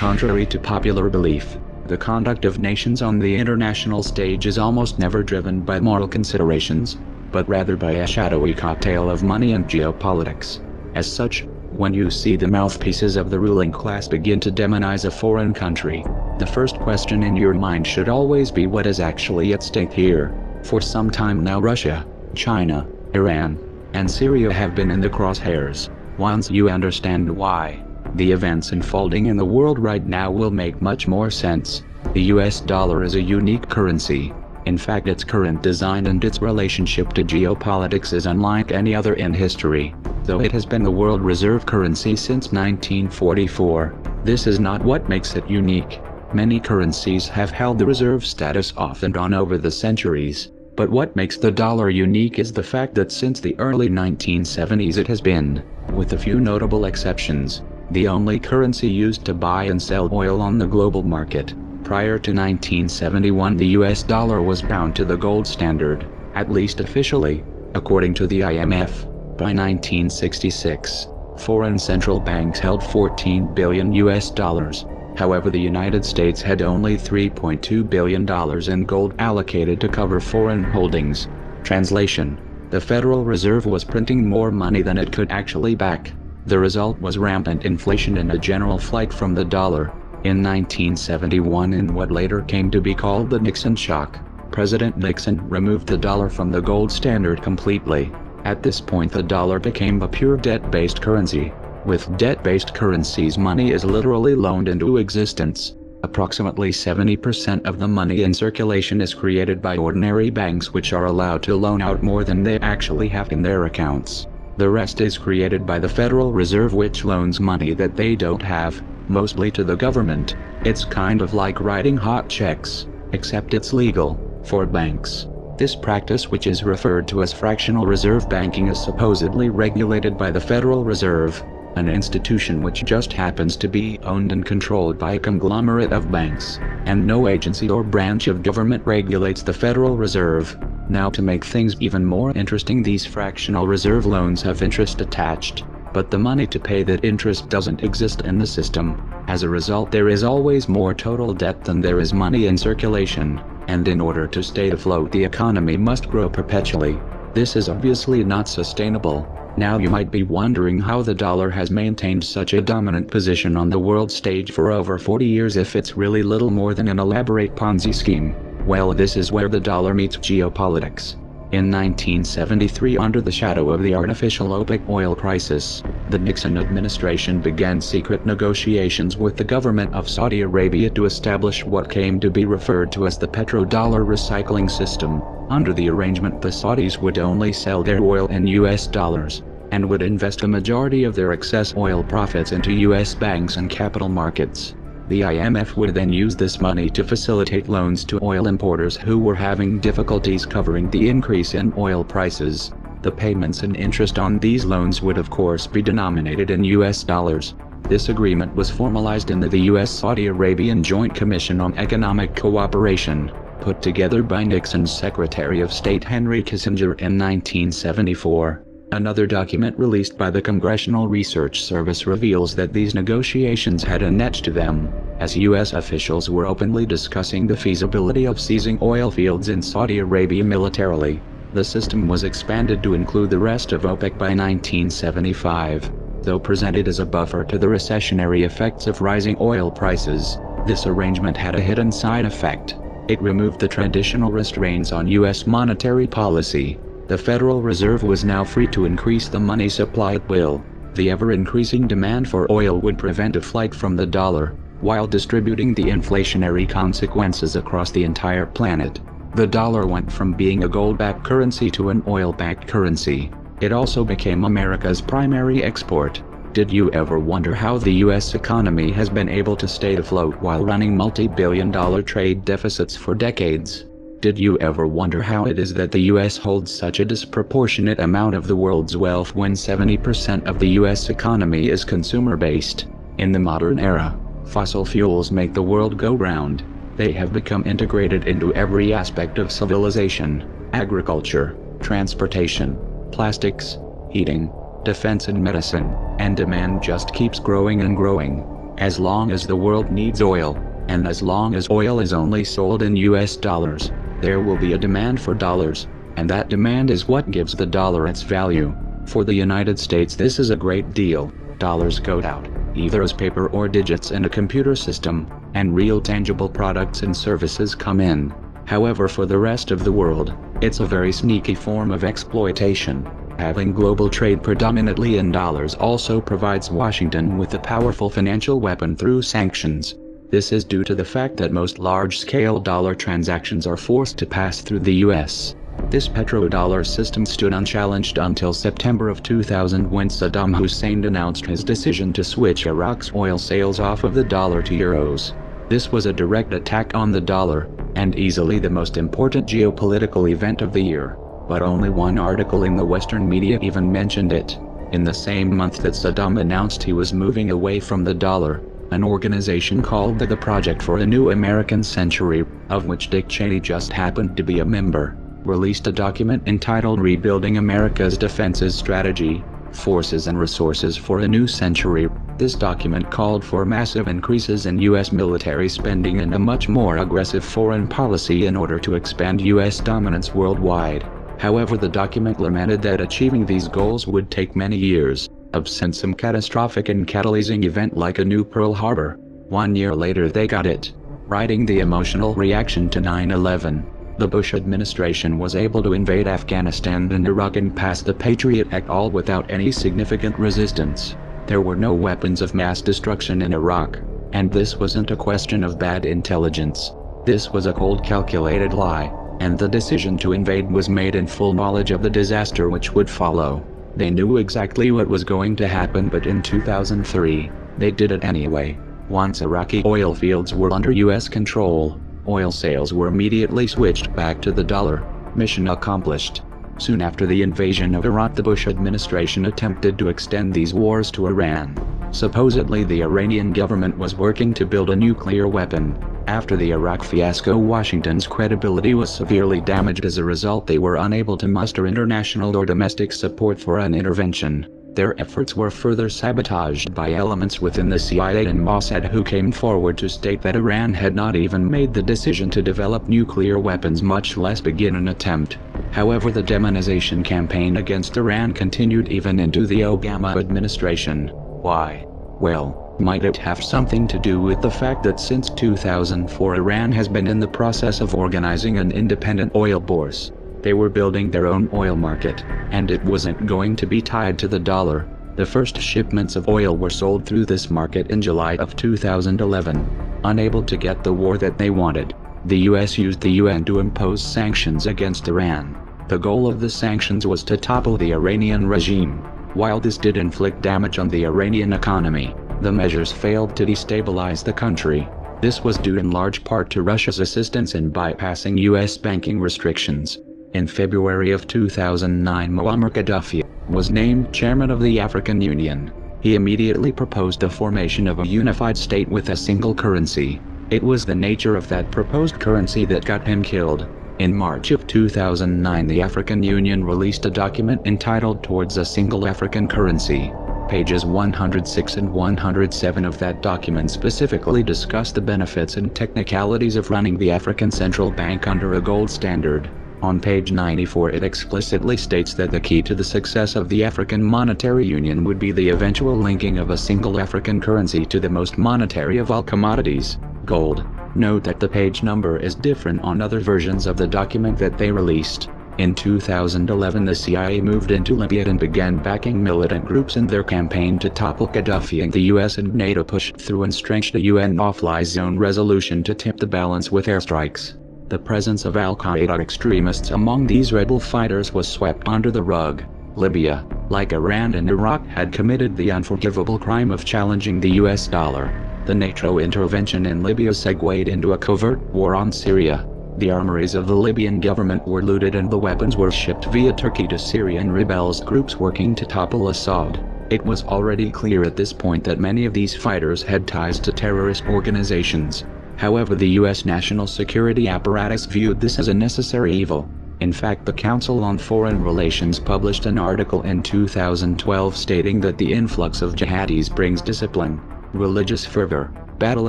Contrary to popular belief, the conduct of nations on the international stage is almost never driven by moral considerations, but rather by a shadowy cocktail of money and geopolitics. As such, when you see the mouthpieces of the ruling class begin to demonize a foreign country, the first question in your mind should always be what is actually at stake here. For some time now Russia, China, Iran, and Syria have been in the crosshairs. Once you understand why, the events unfolding in the world right now will make much more sense. The US dollar is a unique currency. In fact, its current design and its relationship to geopolitics is unlike any other in history. Though it has been the world reserve currency since 1944, this is not what makes it unique. Many currencies have held the reserve status off and on over the centuries. But what makes the dollar unique is the fact that since the early 1970s it has been, with a few notable exceptions, the only currency used to buy and sell oil on the global market. Prior to 1971, the US dollar was bound to the gold standard, at least officially, according to the IMF. By 1966, foreign central banks held $14 billion US dollars. However, the United States had only $3.2 billion in gold allocated to cover foreign holdings. Translation: the Federal Reserve was printing more money than it could actually back. The result was rampant inflation and a general flight from the dollar. In 1971, in what later came to be called the Nixon shock, President Nixon removed the dollar from the gold standard completely. At this point, the dollar became a pure debt-based currency. With debt-based currencies, money is literally loaned into existence. Approximately 70% of the money in circulation is created by ordinary banks, which are allowed to loan out more than they actually have in their accounts. The rest is created by the Federal Reserve, which loans money that they don't have, mostly to the government. It's kind of like writing hot checks, except it's legal for banks. This practice, which is referred to as fractional reserve banking, is supposedly regulated by the Federal Reserve, an institution which just happens to be owned and controlled by a conglomerate of banks, and no agency or branch of government regulates the Federal Reserve. Now, to make things even more interesting, these fractional reserve loans have interest attached, but the money to pay that interest doesn't exist in the system. As a result, there is always more total debt than there is money in circulation, and in order to stay afloat, the economy must grow perpetually. This is obviously not sustainable. Now you might be wondering how the dollar has maintained such a dominant position on the world stage for over 40 years if it's really little more than an elaborate Ponzi scheme. Well, this is where the dollar meets geopolitics. In 1973, under the shadow of the artificial OPEC oil crisis, the Nixon administration began secret negotiations with the government of Saudi Arabia to establish what came to be referred to as the petrodollar recycling system. Under the arrangement, the Saudis would only sell their oil in US dollars, and would invest the majority of their excess oil profits into US banks and capital markets. The IMF would then use this money to facilitate loans to oil importers who were having difficulties covering the increase in oil prices. The payments and interest on these loans would of course be denominated in US dollars. This agreement was formalized in the US-Saudi Arabian Joint Commission on Economic Cooperation, put together by Nixon's Secretary of State Henry Kissinger in 1974. Another document released by the Congressional Research Service reveals that these negotiations had a net to them, as U.S. officials were openly discussing the feasibility of seizing oil fields in Saudi Arabia militarily. The system was expanded to include the rest of OPEC by 1975. Though presented as a buffer to the recessionary effects of rising oil prices, this arrangement had a hidden side effect. It removed the traditional restraints on U.S. monetary policy. The Federal Reserve was now free to increase the money supply at will. The ever-increasing demand for oil would prevent a flight from the dollar, while distributing the inflationary consequences across the entire planet. The dollar went from being a gold-backed currency to an oil-backed currency. It also became America's primary export. Did you ever wonder how the U.S. economy has been able to stay afloat while running multi-billion-dollar trade deficits for decades? Did you ever wonder how it is that the U.S. holds such a disproportionate amount of the world's wealth when 70% of the U.S. economy is consumer-based? In the modern era, fossil fuels make the world go round. They have become integrated into every aspect of civilization: agriculture, transportation, plastics, heating, defense and medicine, and demand just keeps growing and growing. As long as the world needs oil, and as long as oil is only sold in US dollars, there will be a demand for dollars, and that demand is what gives the dollar its value. For the United States, this is a great deal. Dollars go out, either as paper or digits in a computer system, and real tangible products and services come in. However, for the rest of the world, it's a very sneaky form of exploitation. Having global trade predominantly in dollars also provides Washington with a powerful financial weapon through sanctions. This is due to the fact that most large-scale dollar transactions are forced to pass through the US. This petrodollar system stood unchallenged until September of 2000, when Saddam Hussein announced his decision to switch Iraq's oil sales off of the dollar to euros. This was a direct attack on the dollar, and easily the most important geopolitical event of the year. But only one article in the Western media even mentioned it. In the same month that Saddam announced he was moving away from the dollar, an organization called the Project for a New American Century, of which Dick Cheney just happened to be a member, released a document entitled Rebuilding America's Defenses Strategy, Forces and Resources for a New Century. This document called for massive increases in U.S. military spending and a much more aggressive foreign policy in order to expand U.S. dominance worldwide. However, the document lamented that achieving these goals would take many years, absent some catastrophic and catalyzing event like a new Pearl Harbor. 1 year later they got it. Writing the emotional reaction to 9/11, the Bush administration was able to invade Afghanistan and Iraq and pass the Patriot Act all without any significant resistance. There were no weapons of mass destruction in Iraq, and this wasn't a question of bad intelligence. This was a cold, calculated lie, and the decision to invade was made in full knowledge of the disaster which would follow. They knew exactly what was going to happen, but in 2003, they did it anyway. Once Iraqi oil fields were under US control, oil sales were immediately switched back to the dollar. Mission accomplished. Soon after the invasion of Iraq, the Bush administration attempted to extend these wars to Iran. Supposedly the Iranian government was working to build a nuclear weapon. After the Iraq fiasco, Washington's credibility was severely damaged. As a result, they were unable to muster international or domestic support for an intervention. Their efforts were further sabotaged by elements within the CIA and Mossad, who came forward to state that Iran had not even made the decision to develop nuclear weapons, much less begin an attempt. However, the demonization campaign against Iran continued even into the Obama administration. Why? Well, might it have something to do with the fact that since 2004 Iran has been in the process of organizing an independent oil bourse? They were building their own oil market, and it wasn't going to be tied to the dollar. The first shipments of oil were sold through this market in July of 2011. Unable to get the war that they wanted, the US used the UN to impose sanctions against Iran. The goal of the sanctions was to topple the Iranian regime. While this did inflict damage on the Iranian economy, the measures failed to destabilize the country. This was due in large part to Russia's assistance in bypassing US banking restrictions. In February of 2009, Muammar Gaddafi was named chairman of the African Union. He immediately proposed the formation of a unified state with a single currency. It was the nature of that proposed currency that got him killed. In March of 2009, the African Union released a document entitled Towards a Single African Currency. Pages 106 and 107 of that document specifically discuss the benefits and technicalities of running the African Central Bank under a gold standard. On page 94 it explicitly states that the key to the success of the African Monetary Union would be the eventual linking of a single African currency to the most monetary of all commodities, gold. Note that the page number is different on other versions of the document that they released. In 2011 the CIA moved into Libya and began backing militant groups in their campaign to topple Gaddafi, and the US and NATO pushed through and stretched a UN no-fly zone resolution to tip the balance with airstrikes. The presence of Al-Qaeda extremists among these rebel fighters was swept under the rug. Libya, like Iran and Iraq, had committed the unforgivable crime of challenging the US dollar. The NATO intervention in Libya segued into a covert war on Syria. The armories of the Libyan government were looted and the weapons were shipped via Turkey to Syrian rebels groups working to topple Assad. It was already clear at this point that many of these fighters had ties to terrorist organizations. However, the US national security apparatus viewed this as a necessary evil. In fact, the Council on Foreign Relations published an article in 2012 stating that the influx of jihadis brings discipline. religious fervor, battle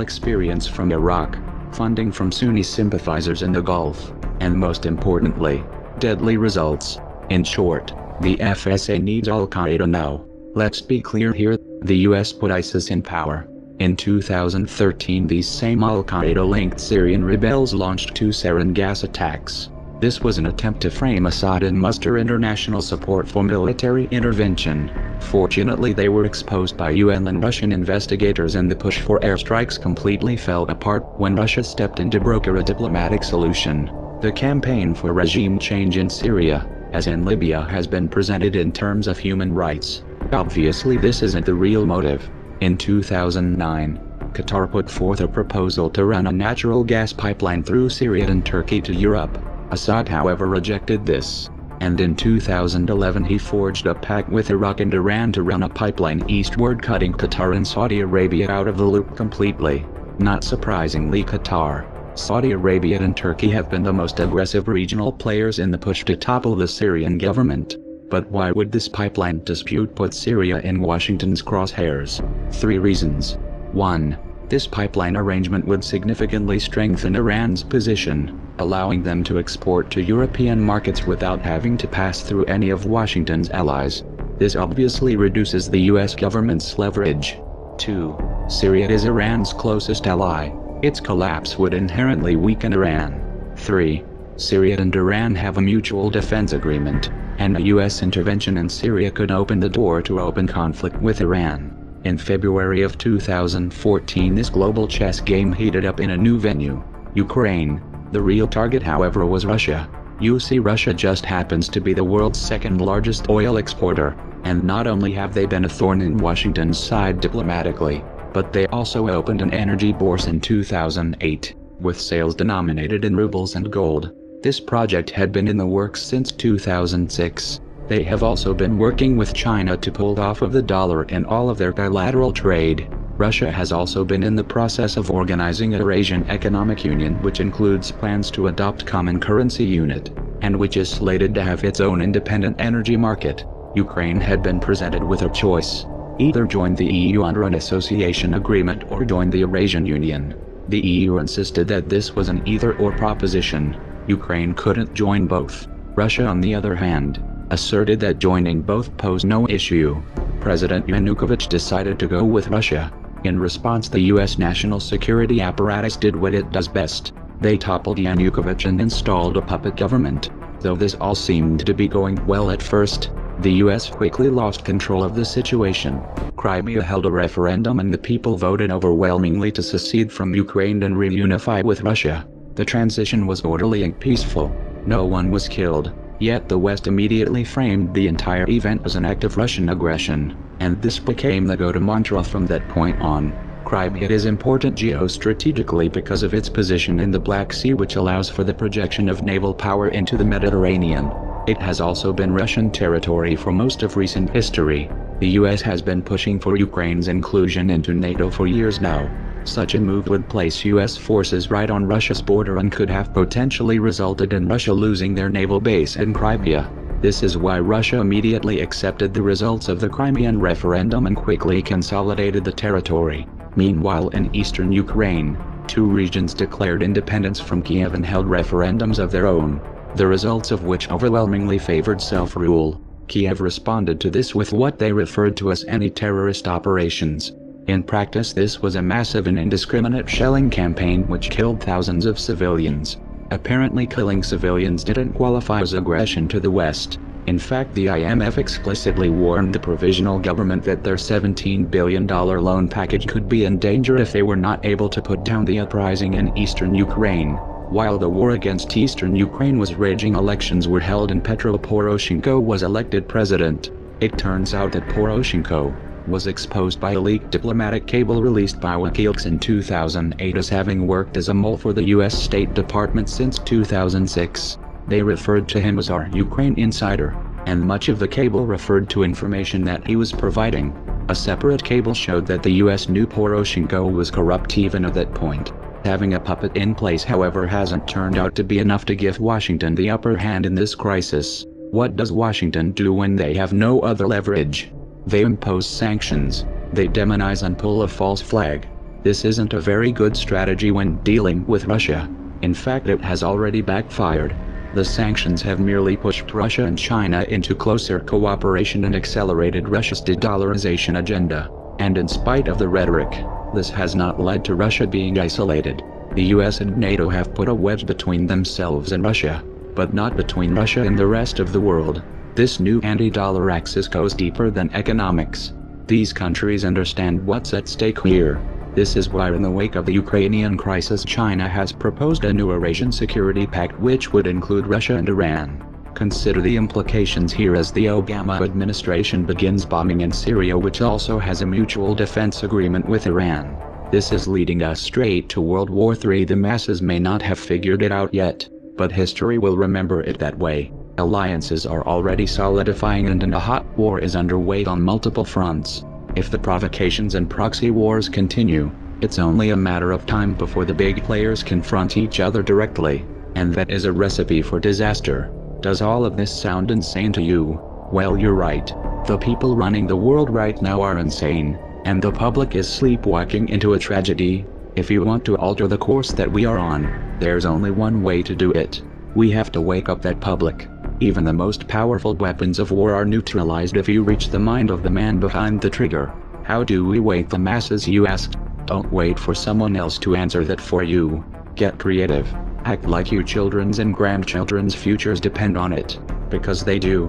experience from Iraq, funding from Sunni sympathizers in the Gulf, and most importantly, deadly results. In short, the FSA needs Al-Qaeda now. Let's be clear here, the US put ISIS in power. In 2013 these same Al-Qaeda-linked Syrian rebels launched 2 sarin gas attacks. This was an attempt to frame Assad and muster international support for military intervention. Fortunately they were exposed by UN and Russian investigators, and the push for airstrikes completely fell apart when Russia stepped in to broker a diplomatic solution. The campaign for regime change in Syria, as in Libya, has been presented in terms of human rights. Obviously this isn't the real motive. In 2009, Qatar put forth a proposal to run a natural gas pipeline through Syria and Turkey to Europe. Assad however rejected this, and in 2011 he forged a pact with Iraq and Iran to run a pipeline eastward, cutting Qatar and Saudi Arabia out of the loop completely. Not surprisingly, Qatar, Saudi Arabia and Turkey have been the most aggressive regional players in the push to topple the Syrian government. But why would this pipeline dispute put Syria in Washington's crosshairs? 3 reasons. 1. This pipeline arrangement would significantly strengthen Iran's position, allowing them to export to European markets without having to pass through any of Washington's allies. This obviously reduces the US government's leverage. 2. Syria is Iran's closest ally. Its collapse would inherently weaken Iran. 3. Syria and Iran have a mutual defense agreement, and a US intervention in Syria could open the door to open conflict with Iran. In February of 2014 this global chess game heated up in a new venue, Ukraine. The real target however was Russia. You see, Russia just happens to be the world's second largest oil exporter, and not only have they been a thorn in Washington's side diplomatically, but they also opened an energy bourse in 2008, with sales denominated in rubles and gold. This project had been in the works since 2006. They have also been working with China to pull off of the dollar in all of their bilateral trade. Russia has also been in the process of organizing a Eurasian Economic Union, which includes plans to adopt common currency unit, and which is slated to have its own independent energy market. Ukraine had been presented with a choice: either join the EU under an association agreement or join the Eurasian Union. The EU insisted that this was an either-or proposition. Ukraine couldn't join both. Russia, on the other hand, asserted that joining both posed no issue. President Yanukovych decided to go with Russia. In response, the US national security apparatus did what it does best. They toppled Yanukovych and installed a puppet government. Though this all seemed to be going well at first, the US quickly lost control of the situation. Crimea held a referendum and the people voted overwhelmingly to secede from Ukraine and reunify with Russia. The transition was orderly and peaceful. No one was killed. Yet the West immediately framed the entire event as an act of Russian aggression, and this became the go-to mantra from that point on. Crimea is important geostrategically because of its position in the Black Sea, which allows for the projection of naval power into the Mediterranean. It has also been Russian territory for most of recent history. The US has been pushing for Ukraine's inclusion into NATO for years now. Such a move would place US forces right on Russia's border and could have potentially resulted in Russia losing their naval base in Crimea. This is why Russia immediately accepted the results of the Crimean referendum and quickly consolidated the territory. Meanwhile, in eastern Ukraine, 2 regions declared independence from Kiev and held referendums of their own, the results of which overwhelmingly favored self-rule. Kiev responded to this with what they referred to as anti-terrorist operations. In practice, this was a massive and indiscriminate shelling campaign which killed thousands of civilians. Apparently, killing civilians didn't qualify as aggression to the West. In fact, the IMF explicitly warned the provisional government that their $17 billion loan package could be in danger if they were not able to put down the uprising in eastern Ukraine. While the war against eastern Ukraine was raging, elections were held and Petro Poroshenko was elected president. It turns out that Poroshenko was exposed by a leaked diplomatic cable released by WikiLeaks in 2008 as having worked as a mole for the US State Department since 2006. They referred to him as our Ukraine insider, and much of the cable referred to information that he was providing. A separate cable showed that the US knew Poroshenko was corrupt even at that point. Having a puppet in place, however, hasn't turned out to be enough to give Washington the upper hand in this crisis. What does Washington do when they have no other leverage? They impose sanctions. They demonize and pull a false flag. This isn't a very good strategy when dealing with Russia. In fact, it has already backfired. The sanctions have merely pushed Russia and China into closer cooperation and accelerated Russia's de-dollarization agenda. And in spite of the rhetoric, this has not led to Russia being isolated. The US and NATO have put a wedge between themselves and Russia, but not between Russia and the rest of the world. This new anti-dollar axis goes deeper than economics. These countries understand what's at stake here. This is why in the wake of the Ukrainian crisis, China has proposed a new Eurasian Security Pact which would include Russia and Iran. Consider the implications here as the Obama administration begins bombing in Syria, which also has a mutual defense agreement with Iran. This is leading us straight to World War III. The masses may not have figured it out yet, but history will remember it that way. Alliances are already solidifying and a hot war is underway on multiple fronts. If the provocations and proxy wars continue, it's only a matter of time before the big players confront each other directly, and that is a recipe for disaster. Does all of this sound insane to you? Well, you're right. The people running the world right now are insane, and the public is sleepwalking into a tragedy. If you want to alter the course that we are on, there's only one way to do it. We have to wake up that public. Even the most powerful weapons of war are neutralized if you reach the mind of the man behind the trigger. How do we wake the masses, you ask? Don't wait for someone else to answer that for you. Get creative. Act like your children's and grandchildren's futures depend on it, because they do.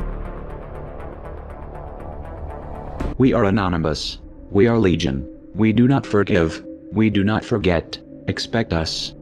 We are anonymous. We are legion. We do not forgive. We do not forget. Expect us.